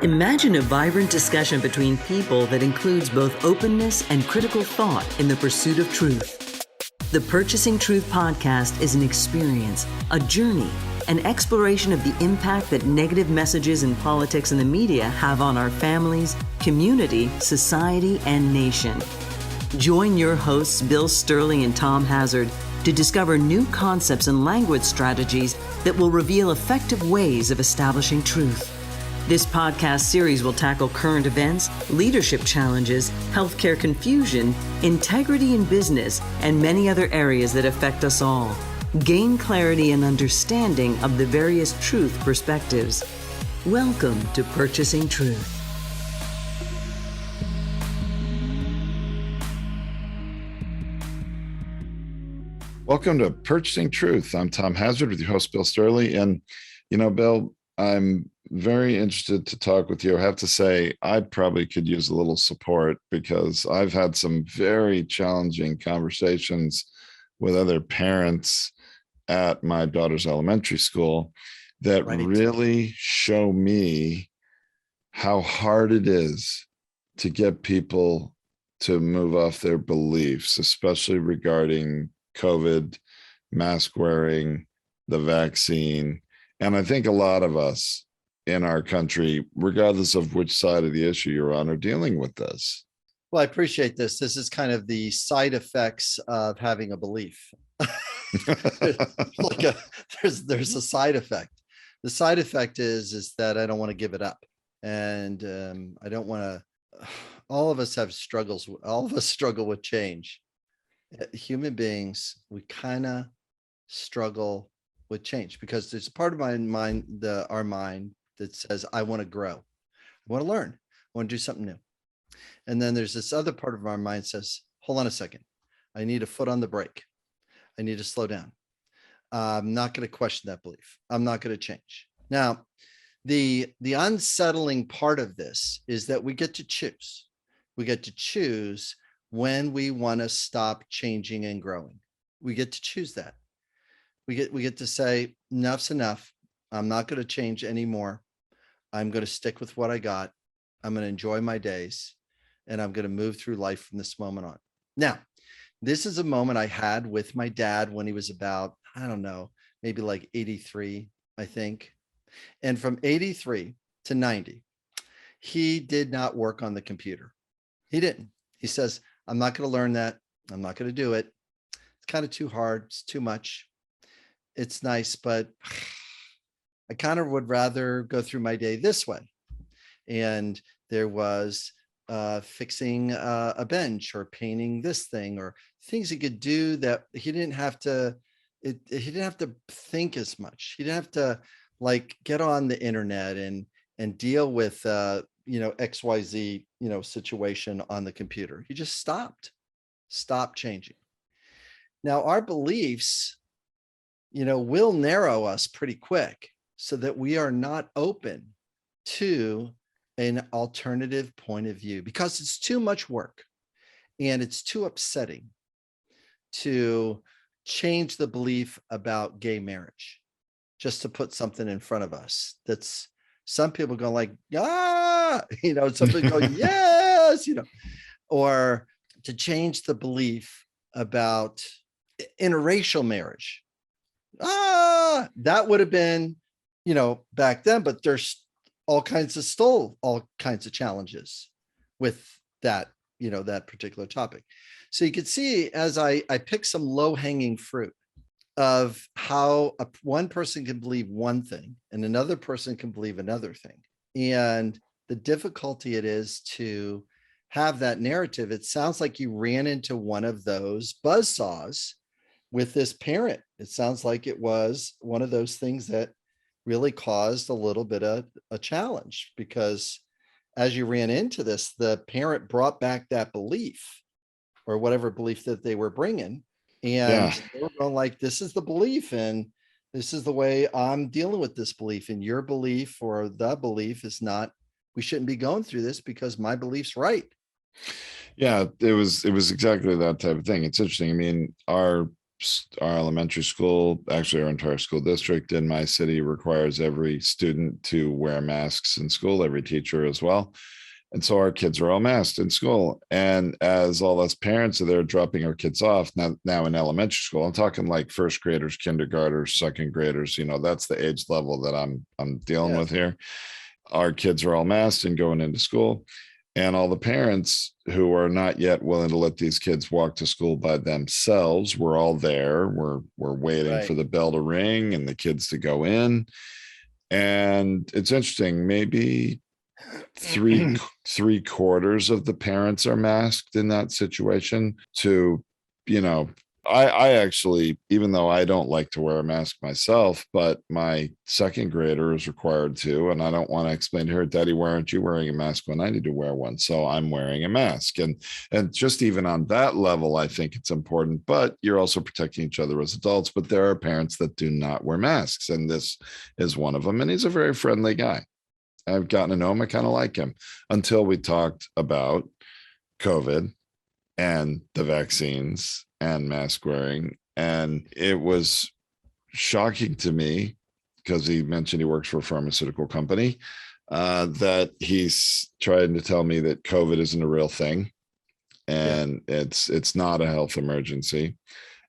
Imagine a vibrant discussion between people that includes both openness and critical thought in the pursuit of truth. The Purchasing Truth podcast is an experience, a journey, an exploration of the impact that negative messages in politics and the media have on our families, community, society, and nation. Join your hosts, Bill Stierle and Tom Hazard, to discover new concepts and language strategies that will reveal effective ways of establishing truth. This podcast series will tackle current events, leadership challenges, healthcare confusion, integrity in business, and many other areas that affect us all. Gain clarity and understanding of the various truth perspectives. Welcome to Purchasing Truth. Welcome to Purchasing Truth. I'm Tom Hazard with your host, Bill Stierle. And, Bill, I'm very interested to talk with you. I have to say, I probably could use a little support because I've had some very challenging conversations with other parents at my daughter's elementary school that really show me how hard it is to get people to move off their beliefs, especially regarding COVID, mask wearing, the vaccine. And I think a lot of us in our country, regardless of which side of the issue you're on, are dealing with this. Well, I appreciate this. This is kind of the side effects of having a belief. There's a side effect. The side effect is that I don't want to give it up. And I don't want to, all of us have struggles. All of us struggle with change. Human beings, we kind of struggle with change because there's a part of our mind that says, I want to grow. I want to learn. I want to do something new. And then there's this other part of our mind says, hold on a second. I need a foot on the brake. I need to slow down. I'm not going to question that belief. I'm not going to change. Now, the unsettling part of this is that we get to choose. We get to choose when we want to stop changing and growing. We get to choose that. We get to say, enough's enough. I'm not going to change anymore. I'm going to stick with what I got. I'm going to enjoy my days, and I'm going to move through life from this moment on. Now, this is a moment I had with my dad when he was about, I don't know, maybe like 83, I think. And from 83 to 90, he did not work on the computer. He didn't. He says, I'm not going to learn that. I'm not going to do it. It's kind of too hard. It's too much. It's nice, but I kind of would rather go through my day this way. And there was fixing a bench or painting this thing or things he could do that he didn't have to, he didn't have to think as much. He didn't have to like get on the internet and deal with, XYZ, situation on the computer. He just stopped changing. Now our beliefs, will narrow us pretty quick so that we are not open to an alternative point of view because it's too much work and it's too upsetting to change the belief about gay marriage just to put something in front of us. That's some people go like, some people go, yes, or to change the belief about interracial marriage. That would have been, back then, but there's all kinds of challenges with that, that particular topic. So you could see as I picked some low hanging fruit of how one person can believe one thing and another person can believe another thing. And the difficulty it is to have that narrative. It sounds like you ran into one of those buzzsaws with this parent. It sounds like it was one of those things that really caused a little bit of a challenge because as you ran into this, the parent brought back that belief or whatever belief that they were bringing. And they were going like, this is the belief and this is the way I'm dealing with this belief. And your belief or the belief is not, we shouldn't be going through this because my belief's right. Yeah, it was exactly that type of thing. It's interesting. I mean, our our elementary school, actually our entire school district in my city, requires every student to wear masks in school, every teacher as well. And so our kids are all masked in school. And as all us parents are there dropping our kids off now in elementary school, I'm talking like first graders, kindergartners, second graders, that's the age level that I'm dealing with here. Our kids are all masked and going into school. And all the parents who are not yet willing to let these kids walk to school by themselves, we're all there. We're waiting for the bell to ring and the kids to go in. And it's interesting, maybe three quarters of the parents are masked in that situation. I actually, even though I don't like to wear a mask myself, but my second grader is required to, and I don't want to explain to her, Daddy, why aren't you wearing a mask when I need to wear one? So I'm wearing a mask. And just even on that level, I think it's important, but you're also protecting each other as adults. But there are parents that do not wear masks. And this is one of them. And he's a very friendly guy. I've gotten to know him. I kind of like him until we talked about COVID and the vaccines and mask wearing. And it was shocking to me because he mentioned he works for a pharmaceutical company, that he's trying to tell me that COVID isn't a real thing. And it's not a health emergency.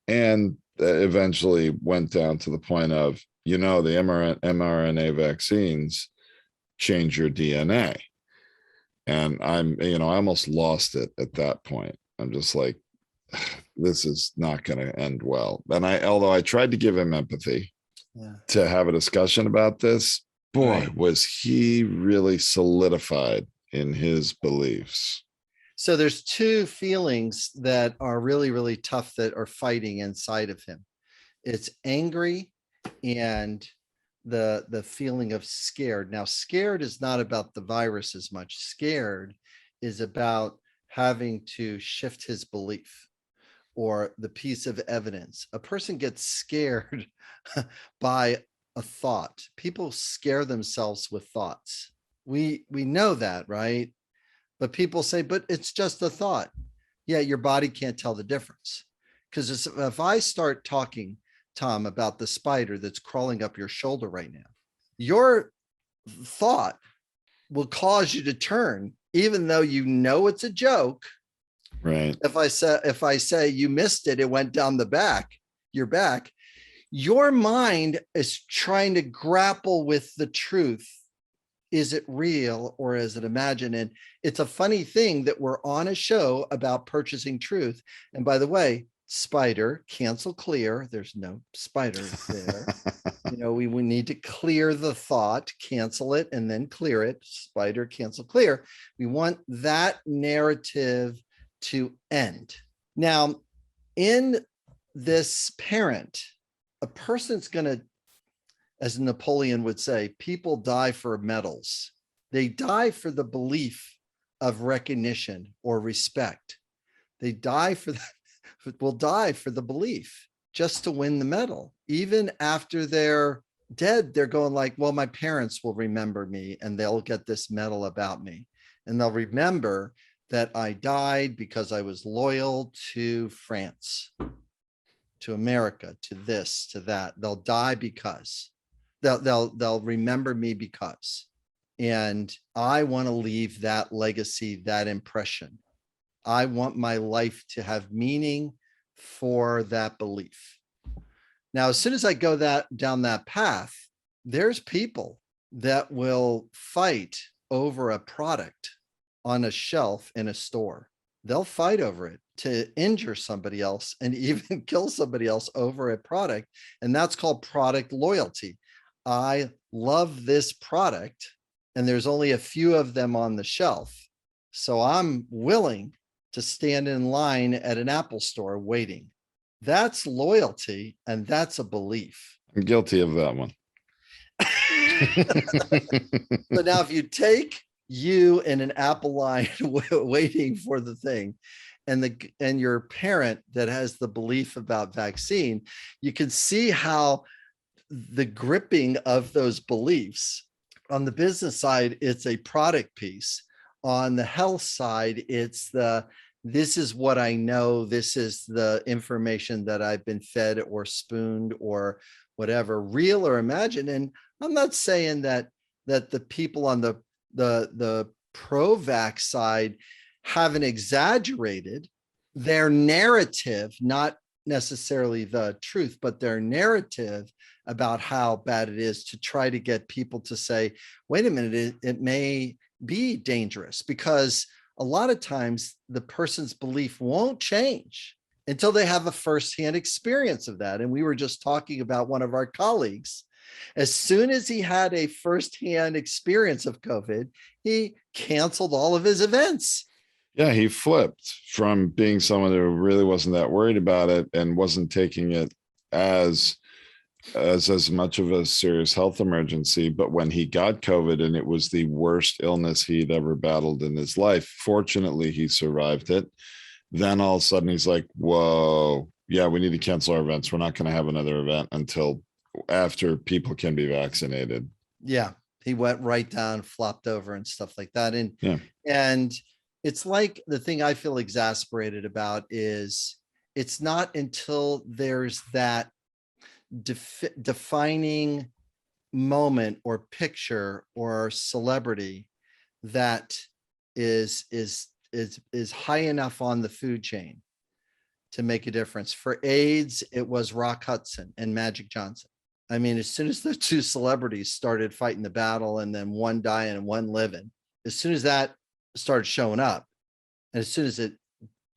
And eventually went down to the point of, the mRNA vaccines change your DNA. And I almost lost it at that point. I'm just like, this is not going to end well. And although I tried to give him empathy to have a discussion about this, boy, was he really solidified in his beliefs. So there's two feelings that are really, really tough that are fighting inside of him. It's angry and the feeling of scared. Now, scared is not about the virus as much. Scared is about having to shift his belief or the piece of evidence. A person gets scared by a thought. People scare themselves with thoughts. We know that, right? But people say, but it's just a thought. Yeah, your body can't tell the difference. Because if I start talking, Tom, about the spider that's crawling up your shoulder right now, your thought will cause you to turn, even though you know it's a joke. Right. If I say you missed it, it went down your back, your mind is trying to grapple with the truth. Is it real or is it imagined? And it's a funny thing that we're on a show about purchasing truth. And by the way, spider, cancel clear. There's no spider there. We need to clear the thought, cancel it, and then clear it. Spider, cancel, clear. We want that narrative to end. Now, in this parent, a person's going to, as Napoleon would say, people die for medals. They die for the belief of recognition or respect. They die for that, will die for the belief just to win the medal. Even after they're dead, they're going like, well, my parents will remember me and they'll get this medal about me. And they'll remember that I died because I was loyal to France, to America, to this, to that. They'll die because they'll remember me because. And I want to leave that legacy, that impression. I want my life to have meaning for that belief. Now, as soon as I go down that path, there's people that will fight over a product on a shelf in a store. They'll fight over it to injure somebody else and even kill somebody else over a product. And that's called product loyalty. I love this product and there's only a few of them on the shelf. So I'm willing to stand in line at an Apple store waiting. That's loyalty and that's a belief. I'm guilty of that one. So now if you take you in an Apple line waiting for the thing and your parent that has the belief about vaccine, you can see how the gripping of those beliefs on the business side, it's a product piece. On the health side, it's the this is what I know. This is the information that I've been fed or spooned or whatever, real or imagined. And I'm not saying that the people on the pro-vax side haven't exaggerated their narrative, not necessarily the truth, but their narrative about how bad it is, to try to get people to say, wait a minute, it may be dangerous, because a lot of times the person's belief won't change until they have a firsthand experience of that. And we were just talking about one of our colleagues. As soon as he had a firsthand experience of COVID, he canceled all of his events. Yeah, he flipped from being someone who really wasn't that worried about it and wasn't taking it as much of a serious health emergency. But when he got COVID, and it was the worst illness he'd ever battled in his life, fortunately, he survived it. Then all of a sudden he's like, whoa, yeah, we need to cancel our events. We're not going to have another event until after people can be vaccinated. Yeah, he went right down, flopped over and stuff like that. And yeah. And it's like, the thing I feel exasperated about is it's not until there's that defining moment or picture or celebrity that is high enough on the food chain to make a difference. For AIDS, it was Rock Hudson and Magic Johnson. I mean, as soon as the two celebrities started fighting the battle, and then one dying and one living, as soon as that started showing up, and as soon as it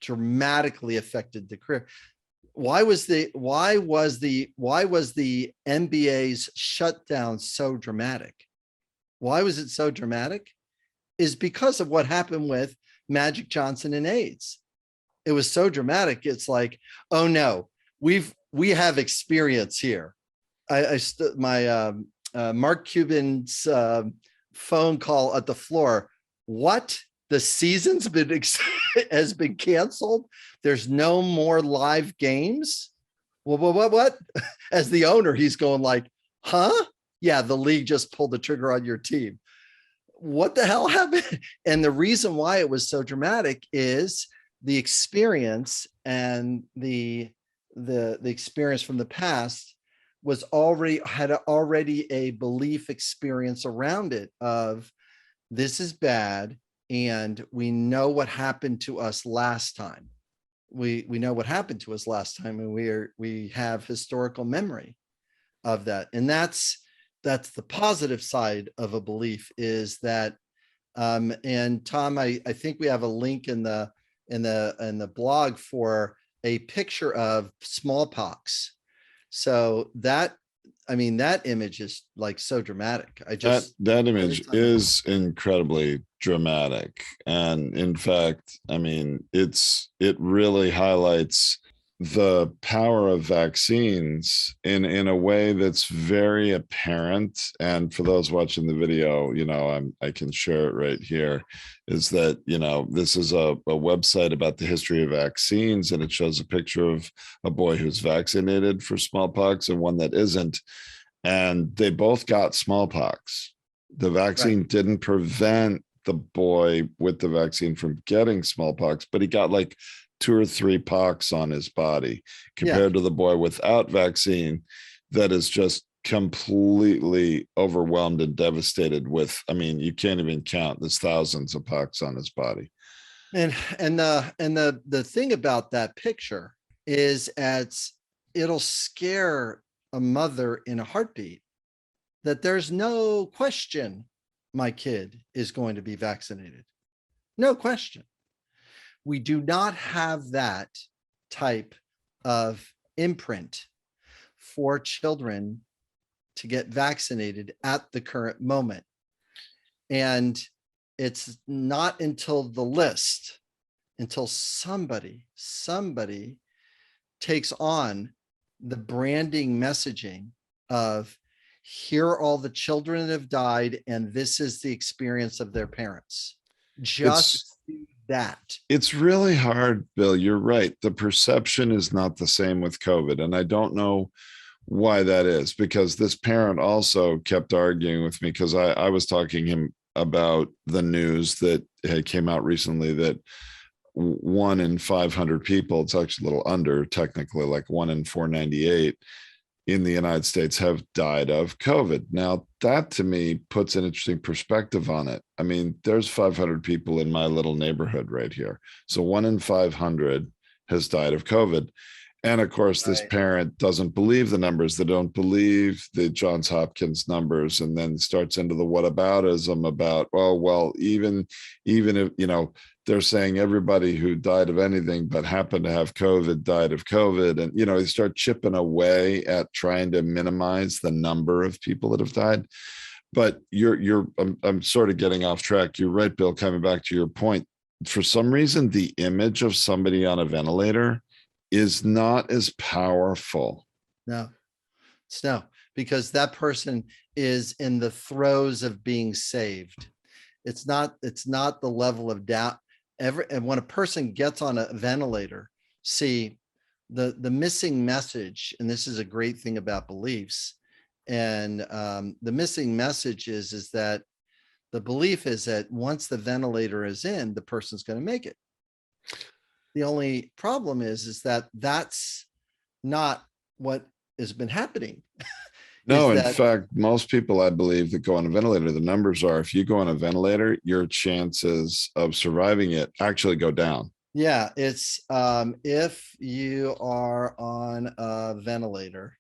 dramatically affected the career, why was the NBA's shutdown so dramatic? Why was it so dramatic? Is because of what happened with Magic Johnson and AIDS. It was so dramatic. It's like, oh no, we have experience here. Mark Cuban's phone call at the floor. What? The season's has been canceled. There's no more live games. What? As the owner, he's going like, huh? Yeah, the league just pulled the trigger on your team. What the hell happened? And the reason why it was so dramatic is the experience, and the experience from the past had already a belief experience around it of, this is bad, and we know what happened to us last time. We know what happened to us last time, and we have historical memory of that. And that's the positive side of a belief, is that and Tom, I think we have a link in the blog for a picture of smallpox. So that image is like so dramatic. That image is incredibly dramatic. And in fact, it really highlights the power of vaccines in a way that's very apparent. And for those watching the video, I can share it right here, is that, this is a website about the history of vaccines, and it shows a picture of a boy who's vaccinated for smallpox and one that isn't. And they both got smallpox. The vaccine didn't prevent the boy with the vaccine from getting smallpox, but he got like 2 or 3 pox on his body, compared to the boy without vaccine that is just completely overwhelmed and devastated with, you can't even count. There's thousands of pox on his body. And the thing about that picture is, it'll scare a mother in a heartbeat that there's no question my kid is going to be vaccinated. No question. We do not have that type of imprint for children to get vaccinated at the current moment. And it's not until somebody takes on the branding messaging of, here are all the children that have died, and this is the experience of their parents. That. It's really hard, Bill. You're right. The perception is not the same with COVID. And I don't know why that is, because this parent also kept arguing with me, because I was talking him about the news that had came out recently that 1 in 500 people, it's actually a little under, technically, like 1 in 498 in the United States have died of COVID. Now, that to me puts an interesting perspective on it. I mean, there's 500 people in my little neighborhood right here. So 1 in 500 has died of COVID. And of course, this parent doesn't believe the numbers. They don't believe the Johns Hopkins numbers, and then starts into the whataboutism about, oh, well, even if, they're saying everybody who died of anything but happened to have COVID died of COVID. And, they start chipping away at trying to minimize the number of people that have died. But I'm sort of getting off track. You're right, Bill, coming back to your point. For some reason, the image of somebody on a ventilator is not as powerful. No, because that person is in the throes of being saved. It's not the level of doubt. And when a person gets on a ventilator, see the missing message, and this is a great thing about beliefs. And the missing message is that the belief is that once the ventilator is in, the person's going to make it. The only problem is that that's not what has been happening. No, in fact, most people, I believe, that go on a ventilator, the numbers are, if you go on a ventilator, your chances of surviving it actually go down. Yeah, it's if you are on a ventilator,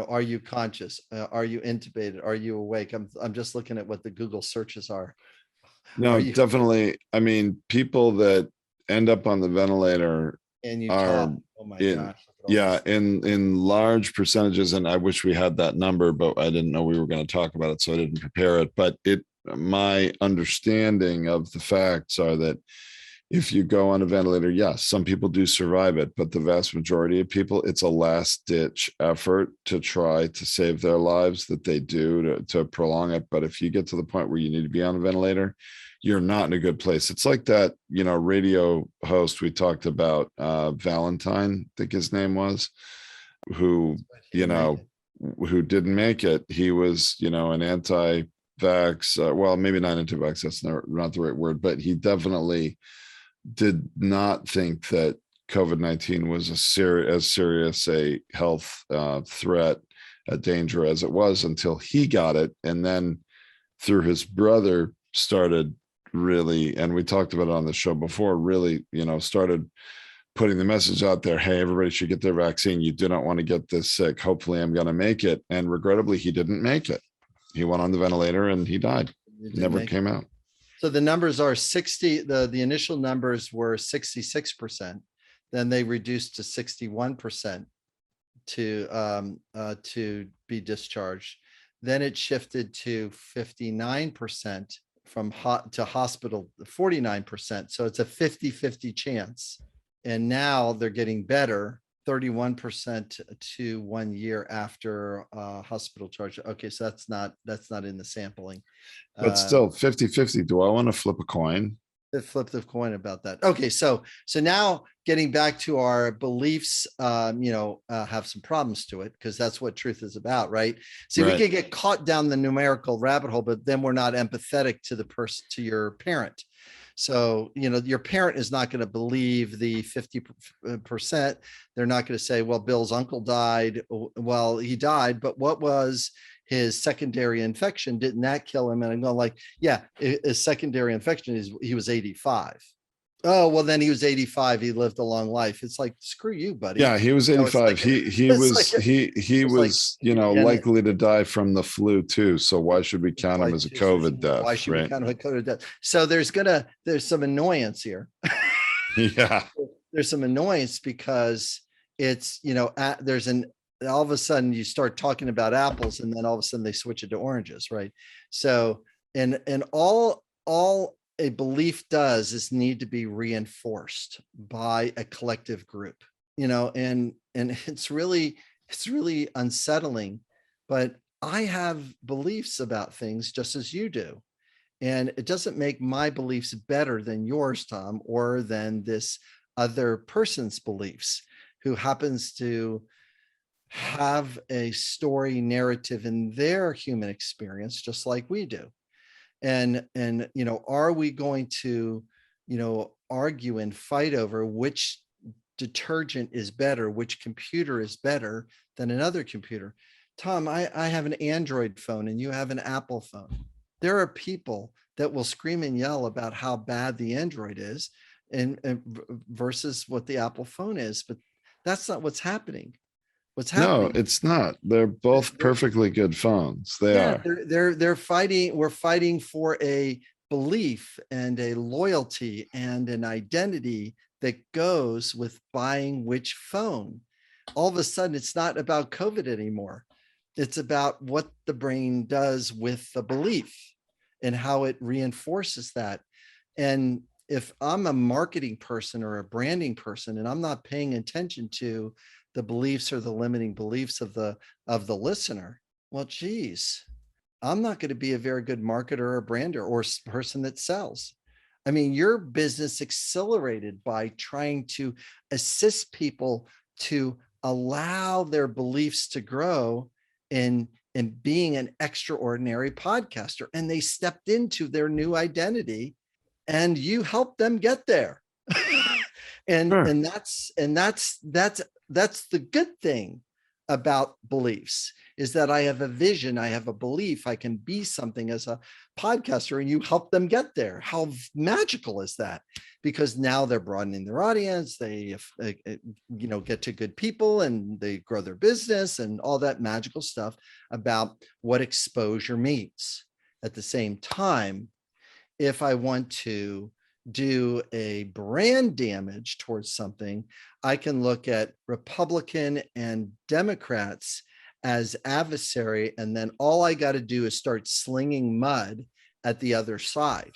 are you conscious? Are you intubated? Are you awake? I'm just looking at what the Google searches are. No, definitely. I mean, people that end up on the ventilator and you are talk. Oh my gosh. in large percentages, and I wish we had that number, but I didn't know we were going to talk about it, so I didn't prepare it. But my understanding of the facts are that if you go on a ventilator, yes, some people do survive it, but the vast majority of people, it's a last ditch effort to try to save their lives that they do to prolong it. But if you get to the point where you need to be on a ventilator, you're not in a good place. It's like that, radio host we talked about, Valentine, I think his name was, who who didn't make it. He was, an anti-vax, well, maybe not anti-vax, that's not the right word, but he definitely did not think that COVID-19 was as serious a health threat, a danger as it was, until he got it. And then through his brother started really, and we talked about it on the show before, really, started putting the message out there, hey, everybody should get their vaccine. You do not want to get this sick. Hopefully I'm going to make it. And regrettably, he didn't make it. He went on the ventilator and he died. Never came out. So the numbers are 60. The initial numbers were 66%. Then they reduced to 61% to be discharged. Then it shifted to 59% from to hospital, 49%. So it's a 50-50 chance. And now they're getting better, 31% to 1 year after hospital charge. Okay, so that's not in the sampling. But still 50-50. Do I want to flip a coin? Flip the coin about that. Okay, so now getting back to our beliefs, have some problems to it, because that's what truth is about, right? See, we can get caught down the numerical rabbit hole, but then we're not empathetic to the person, to your parent. So, your parent is not going to believe the 50%. They're not going to say, well, Bill's uncle died. Well, he died, but what was his secondary infection? Didn't that kill him? And I'm going like, yeah, his secondary infection is he was 85. Oh, well, then he was 85. He lived a long life. It's like, screw you, buddy. Yeah, he was 85. He was likely to die from the flu too. So why should we count him as a COVID death? Why should we count him as a COVID death? So there's some annoyance here. Yeah. There's some annoyance because it's, all of a sudden you start talking about apples and then all of a sudden they switch it to oranges. Right. So, and all a belief does is need to be reinforced by a collective group, and it's really unsettling, but I have beliefs about things just as you do. And it doesn't make my beliefs better than yours, Tom, or than this other person's beliefs who happens to have a story narrative in their human experience, just like we do. And are we going to, argue and fight over which detergent is better, which computer is better than another computer. Tom, I have an Android phone and you have an Apple phone. There are people that will scream and yell about how bad the Android is and versus what the Apple phone is, but that's not what's happening. What's No, happening? it's not. They're both perfectly good phones. They Yeah, are. they're fighting. We're fighting for a belief and a loyalty and an identity that goes with buying which phone. All of a sudden, it's not about COVID anymore. It's about what the brain does with the belief and how it reinforces that. And if I'm a marketing person or a branding person and I'm not paying attention to the beliefs or the limiting beliefs of the listener, well, geez, I'm not going to be a very good marketer or brander or person that sells. I mean, your business accelerated by trying to assist people to allow their beliefs to grow in being an extraordinary podcaster. And they stepped into their new identity and you helped them get there. and Sure. and that's the good thing about beliefs, is that I have a vision, I have a belief, I can be something as a podcaster, and you help them get there. How magical is that? Because now they're broadening their audience, they get to good people and they grow their business and all that magical stuff about what exposure means. At the same time, if I want to do a brand damage towards something, I can look at Republican and Democrats as adversary, and then all I got to do is start slinging mud at the other side.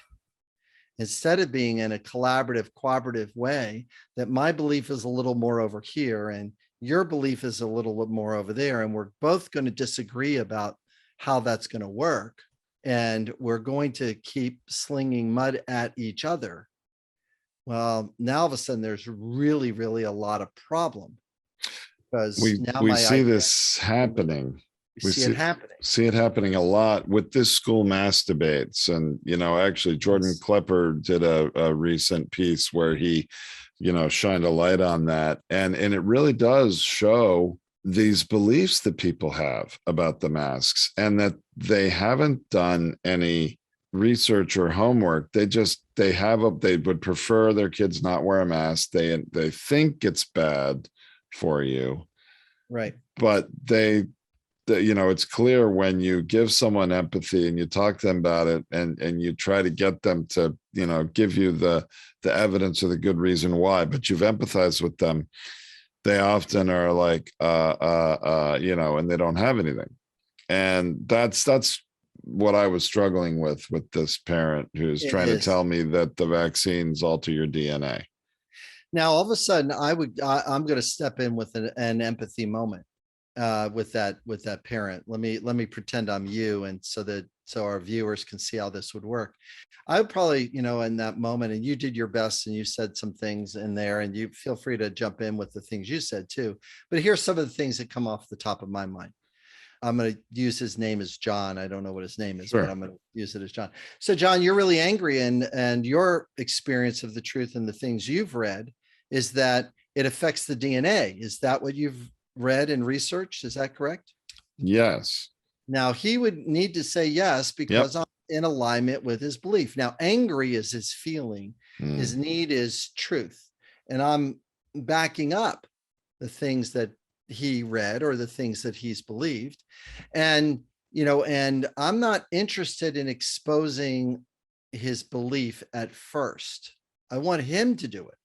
Instead of being in a collaborative, cooperative way, that my belief is a little more over here and your belief is a little bit more over there, and we're both going to disagree about how that's going to work, and we're going to keep slinging mud at each other. Well, now all of a sudden there's really, really a lot of problem, because now We my see idea, this happening. we see it happening. See it happening a lot with this school mass debates. And, actually Jordan Yes. Klepper did a recent piece where he, shined a light on that. And it really does show these beliefs that people have about the masks, and that they haven't done any research or homework. They would prefer their kids not wear a mask. They think it's bad for you. Right. But it's clear when you give someone empathy and you talk to them about it, and you try to get them to, give you the evidence or the good reason why, but you've empathized with them, they often are like, and they don't have anything. And that's what I was struggling with this parent who's trying to tell me that the vaccines alter your DNA. Now, all of a sudden, I'm going to step in with an empathy moment with that parent. Let me pretend I'm you, and so our viewers can see how this would work. I would probably, in that moment, and you did your best and you said some things in there, and you feel free to jump in with the things you said too. But here's some of the things that come off the top of my mind. I'm going to use his name as John. I don't know what his name is, but I'm going to use it as John. So John, you're really angry, and your experience of the truth and the things you've read is that it affects the DNA. Is that what you've read and researched? Is that correct? Yes. Now he would need to say yes, because I'm in alignment with his belief. Now, angry is his feeling. His need is truth. And I'm backing up the things that he read or the things that he's believed. And, and I'm not interested in exposing his belief at first. I want him to do it.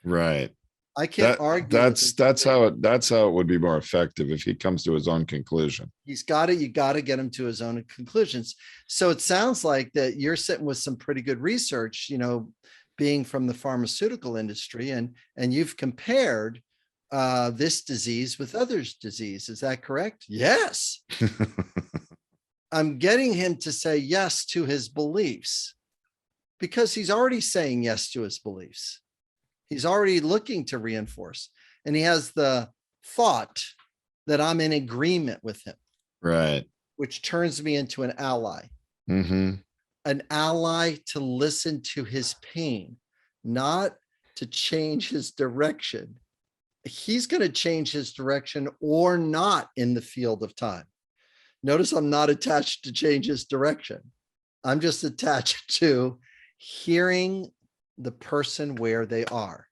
Right. I can't argue. That's how it would be more effective if he comes to his own conclusion. You got to get him to his own conclusions. So it sounds like that you're sitting with some pretty good research, being from the pharmaceutical industry, and you've compared this disease with others' disease. Is that correct? Yes. I'm getting him to say yes to his beliefs, because he's already saying yes to his beliefs. He's already looking to reinforce, and he has the thought that I'm in agreement with him. Right. Which turns me into an ally. Mm-hmm. An ally to listen to his pain, not to change his direction. He's going to change his direction or not in the field of time. Notice I'm not attached to change his direction. I'm just attached to hearing the person where they are.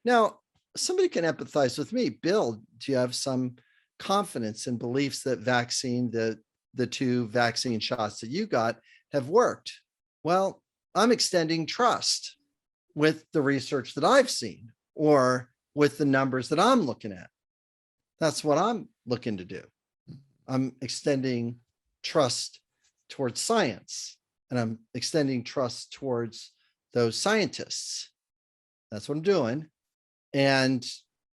Now, somebody can empathize with me. Bill, do you have some confidence and beliefs that the 2 vaccine shots that you got have worked? Well, I'm extending trust with the research that I've seen or with the numbers that I'm looking at. That's what I'm looking to do. I'm extending trust towards science, and I'm extending trust towards those scientists. That's what I'm doing. And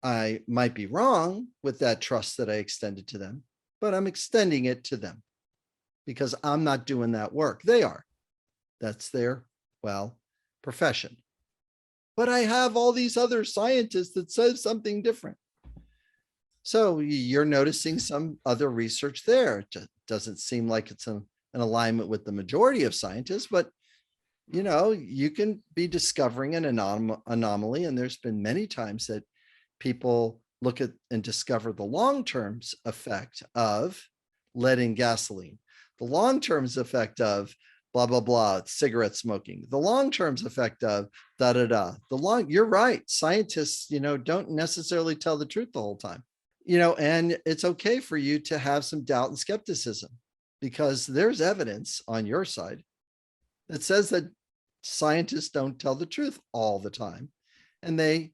I might be wrong with that trust that I extended to them, but I'm extending it to them because I'm not doing that work. They are. That's their, profession. But I have all these other scientists that says something different. So you're noticing some other research there. It doesn't seem like it's an alignment with the majority of scientists, but you can be discovering an anomaly. And there's been many times that people look at and discover the long-term effect of lead in gasoline, the long-term effect of blah, blah, blah, cigarette smoking, the long-term effect of da, da, da. You're right. Scientists, don't necessarily tell the truth the whole time, and it's okay for you to have some doubt and skepticism because there's evidence on your side that says that scientists don't tell the truth all the time. And they,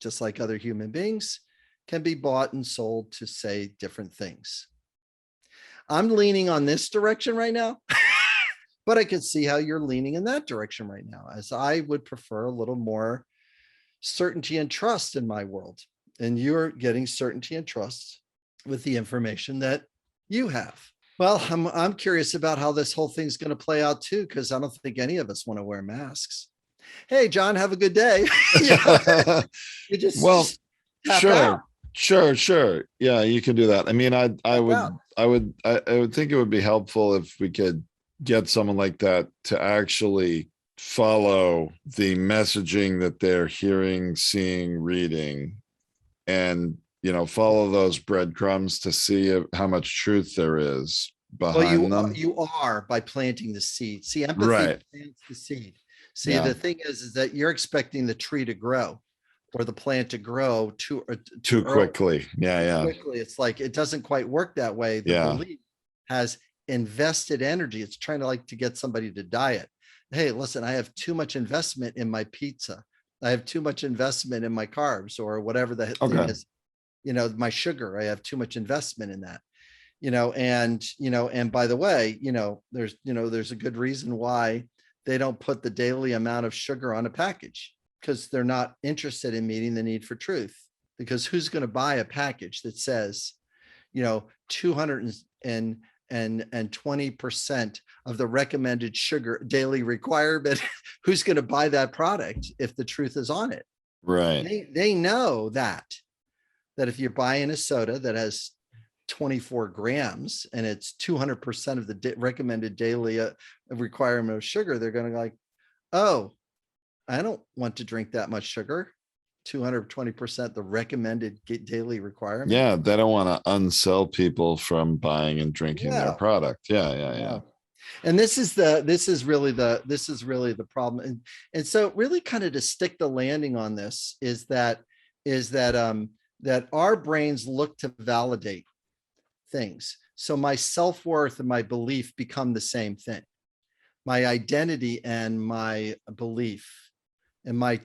just like other human beings, can be bought and sold to say different things. I'm leaning on this direction right now, but I can see how you're leaning in that direction right now, as I would prefer a little more certainty and trust in my world. And you're getting certainty and trust with the information that you have. Well, I'm curious about how this whole thing's going to play out too, because I don't think any of us want to wear masks. Hey, John, have a good day. You just sure. Yeah, you can do that. I mean, I would think it would be helpful if we could get someone like that to actually follow the messaging that they're hearing, seeing, reading, and follow those breadcrumbs to see how much truth there is behind them. You are by planting the seed. See, empathy plants the seed. See, the thing is that you're expecting the tree to grow or the plant to grow too quickly. Yeah. Quickly. It's like, it doesn't quite work that way. The belief has invested energy. It's trying to get somebody to diet. Hey, listen, I have too much investment in my pizza. I have too much investment in my carbs or whatever the thing is, my sugar. I have too much investment in that, and by the way, there's a good reason why they don't put the daily amount of sugar on a package, because they're not interested in meeting the need for truth. Because who's going to buy a package that says, 220% of the recommended sugar daily requirement? Who's going to buy that product if the truth is on it? Right. They know that if you're buying a soda that has 24 grams and it's 200% of the recommended daily requirement of sugar, they're going to like, oh, I don't want to drink that much sugar. 220% the recommended daily requirement. Yeah, they don't want to unsell people from buying and drinking their product. Yeah. And this is really the problem. And so really kind of to stick the landing on this is that our brains look to validate things. So my self-worth and my belief become the same thing. My identity and my belief and my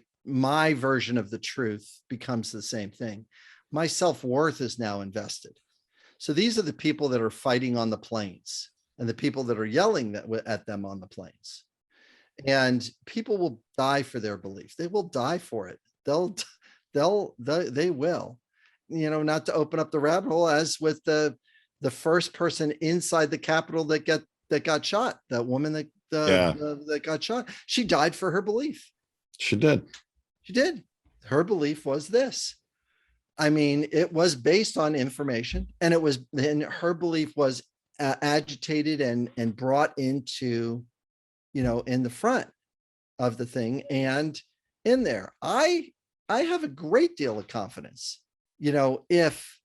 version of the truth becomes the same thing. My self-worth is now invested. So these are the people that are fighting on the plains and the people that are yelling at them on the plains. And people will die for their belief. They will die for it. They will, not to open up the rabbit hole, as with the first person inside the Capitol that got shot, that woman that got shot. She died for her belief. She did. Her belief was this. I mean, it was based on information, and her belief was agitated and brought into, in the front. of the thing. And in there, I have a great deal of confidence. If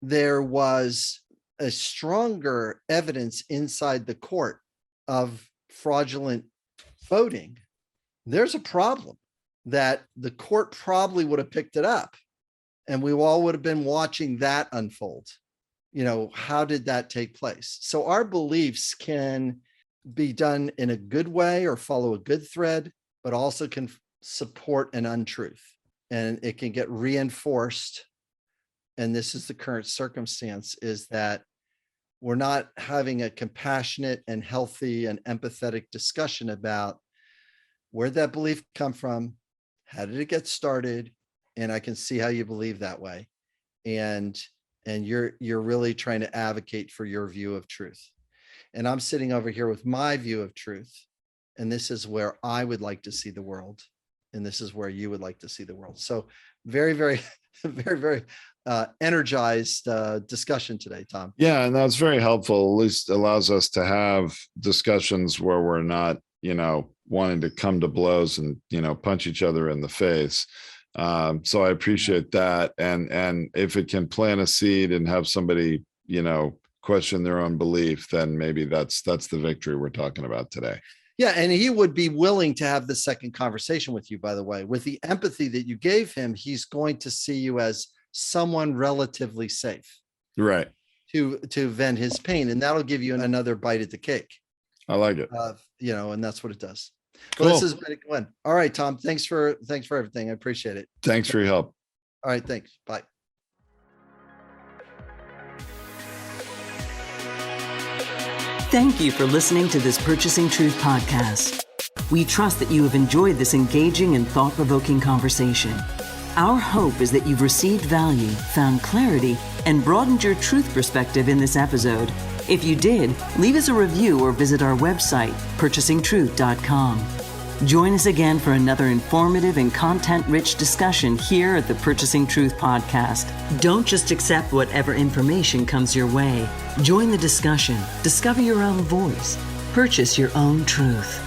there was a stronger evidence inside the court of fraudulent voting, there's a problem that the court probably would have picked it up, and we all would have been watching that unfold. How did that take place? So our beliefs can be done in a good way or follow a good thread, but also can support an untruth, and it can get reinforced. And this is the current circumstance, is that we're not having a compassionate and healthy and empathetic discussion about where'd that belief come from? How did it get started? And I can see how you believe that way. And you're really trying to advocate for your view of truth. And I'm sitting over here with my view of truth. And this is where I would like to see the world. And this is where you would like to see the world. So very, very, very, very energized discussion today, Tom. Yeah, and that's very helpful. At least allows us to have discussions where we're not, wanting to come to blows and, punch each other in the face. So I appreciate that. And if it can plant a seed and have somebody, question their own belief, then maybe that's the victory we're talking about today. Yeah. And he would be willing to have the second conversation with you, by the way. With the empathy that you gave him, he's going to see you as someone relatively safe. Right. To vent his pain. And that'll give you another bite at the cake. I like it. And that's what it does. Cool. Well, this has been a good one. All right, Tom. Thanks for everything. I appreciate it. Thanks for your help. All right. Thanks. Bye. Thank you for listening to this Purchasing Truth podcast. We trust that you have enjoyed this engaging and thought-provoking conversation. Our hope is that you've received value, found clarity, and broadened your truth perspective in this episode. If you did, leave us a review or visit our website, purchasingtruth.com. Join us again for another informative and content-rich discussion here at the Purchasing Truth podcast. Don't just accept whatever information comes your way. Join the discussion. Discover your own voice. Purchase your own truth.